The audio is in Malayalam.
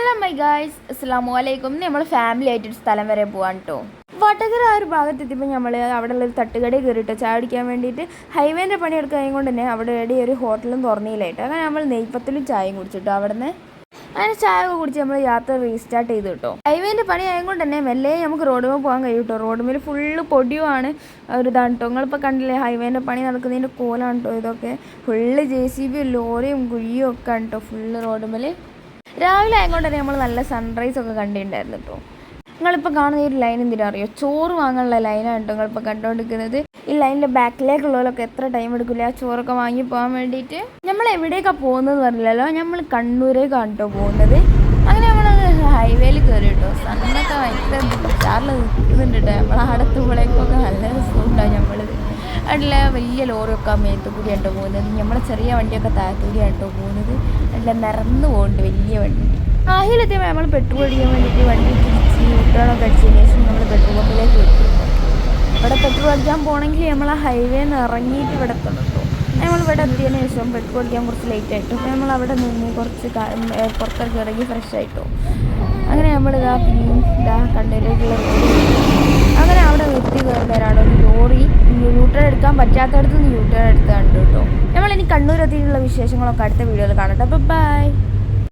ഹലോ മൈ ഗായ്സ്, അസ്സലാമു അലൈക്കും. നമ്മൾ ഫാമിലി ആയിട്ട് ഒരു സ്ഥലം വരെ പോകാൻ കേട്ടോ. വടകര ആ ഒരു ഭാഗത്തെത്തിയപ്പോൾ നമ്മൾ അവിടെ ഉള്ളൊരു തട്ടുകടയിൽ കയറിയിട്ടോ ചായ കുടിക്കാൻ വേണ്ടിയിട്ട്. ഹൈവേൻ്റെ പണിയെടുക്കാൻ കൊണ്ട് തന്നെ അവിടെ എവിടെ ഒരു ഹോട്ടലും തുറന്നില്ലായിട്ട് അങ്ങനെ നമ്മൾ നെയ്പ്പത്തിലും ചായയും കുടിച്ചിട്ടോ. അവിടെ നിന്ന് അങ്ങനെ ചായ ഒക്കെ കുടിച്ച് നമ്മൾ യാത്ര റീസ്റ്റാർട്ട് ചെയ്തു കേട്ടോ. ഹൈവേൻ്റെ പണി ആയതുകൊണ്ട് തന്നെ മെല്ലെ നമുക്ക് റോഡുമേൽ പോകാൻ കഴിയും കേട്ടോ. റോഡുമേൽ ഫുള്ള് പൊടിയുമാണ് ഒരു ഇതാണ് കേട്ടോ. നിങ്ങളിപ്പോൾ കണ്ടില്ലേ ഹൈവേൻ്റെ പണി നടക്കുന്നതിൻ്റെ കോലാണ് കേട്ടോ ഇതൊക്കെ. ഫുള്ള് JCB ലോറിയും കുഴിയും ഒക്കെ ആണ് കേട്ടോ ഫുള്ള് റോഡുമേൽ. രാവിലെ ആയതുകൊണ്ട് തന്നെ നമ്മൾ നല്ല സൺറൈസ് ഒക്കെ കണ്ടിട്ടുണ്ടായിരുന്നു കേട്ടോ. നിങ്ങളിപ്പോൾ കാണുന്ന ഈ ഒരു ലൈൻ എന്തിനാ അറിയോ? ചോറ് വാങ്ങാനുള്ള ലൈനാണ് കേട്ടോ നിങ്ങളിപ്പോൾ കണ്ടുകൊണ്ടിരിക്കുന്നത്. ഈ ലൈനിൻ്റെ ബാക്കിലേക്കുള്ളവരൊക്കെ എത്ര ടൈം എടുക്കില്ല ആ ചോറൊക്കെ വാങ്ങി പോകാൻ വേണ്ടിയിട്ട്. നമ്മൾ എവിടേക്കാണ് പോകുന്നത് പറഞ്ഞില്ലല്ലോ, നമ്മൾ കണ്ണൂരേക്കാണ് കേട്ടോ പോകുന്നത്. അങ്ങനെ നമ്മൾ ഹൈവേയിൽ കയറി കേട്ടോ. സണ്ണൊക്കെ ഭയങ്കര ചാറിൽ നിൽക്കുന്നുണ്ട് കേട്ടോ. നമ്മൾ അടുത്തുമ്പോഴേക്കൊക്കെ നല്ല രസമുണ്ടാവും. നമ്മളിത് അല്ല വലിയ ലോറിയൊക്കെ മേത്ത് കൂടിയാണ് കേട്ടോ പോകുന്നത്. നമ്മളെ ചെറിയ വണ്ടിയൊക്കെ താഴത്തൂടിയാണ് കേട്ടോ പോകുന്നത്. അല്ല നിറന്നു പോകുന്നുണ്ട് വലിയ വണ്ടി. ആഹിലെത്തിയപ്പോൾ നമ്മൾ പെട്രോൾ അടിക്കാൻ വേണ്ടിയിട്ട് വണ്ടി തിരിച്ച് യൂട്ടേണൊക്കെ അടിച്ചതിന് ശേഷം നമ്മൾ പെട്രോൾ പമ്പിലേക്ക് വെക്കും. ഇവിടെ പെട്രോൾ അടിക്കാൻ പോകണമെങ്കിൽ നമ്മൾ ആ ഹൈവേന്ന് ഇറങ്ങിയിട്ട് ഇവിടെ എത്തണം കേട്ടോ. നമ്മൾ ഇവിടെ എത്തിയതിന് ശേഷം പെട്രോൾ അടിക്കാൻ കുറച്ച് ലേറ്റ് ആയിട്ടോ. അപ്പോൾ നമ്മൾ അവിടെ നിന്ന് കുറച്ച് പുറത്തൊക്കെ ഇറങ്ങി ഫ്രഷ് ആയിട്ടോ. അങ്ങനെ നമ്മളിതാ പിന്നെയും കണ്ണൂരേക്കുള്ള റോഡ്. അങ്ങനെ അവിടെ എത്തി കയറുന്നവരാണ് ഒരു ലോറി യൂട്ടേൺ എടുക്കാൻ പറ്റാത്തടത്ത് നിന്ന് യൂട്ടേൺ എടുത്ത് കണ്ടു കേട്ടോ. നമ്മളിനി കണ്ണൂർ എത്തിയിട്ടുള്ള വിശേഷങ്ങളൊക്കെ അടുത്ത വീഡിയോയിൽ കാണട്ടെ. അപ്പോൾ ബൈ.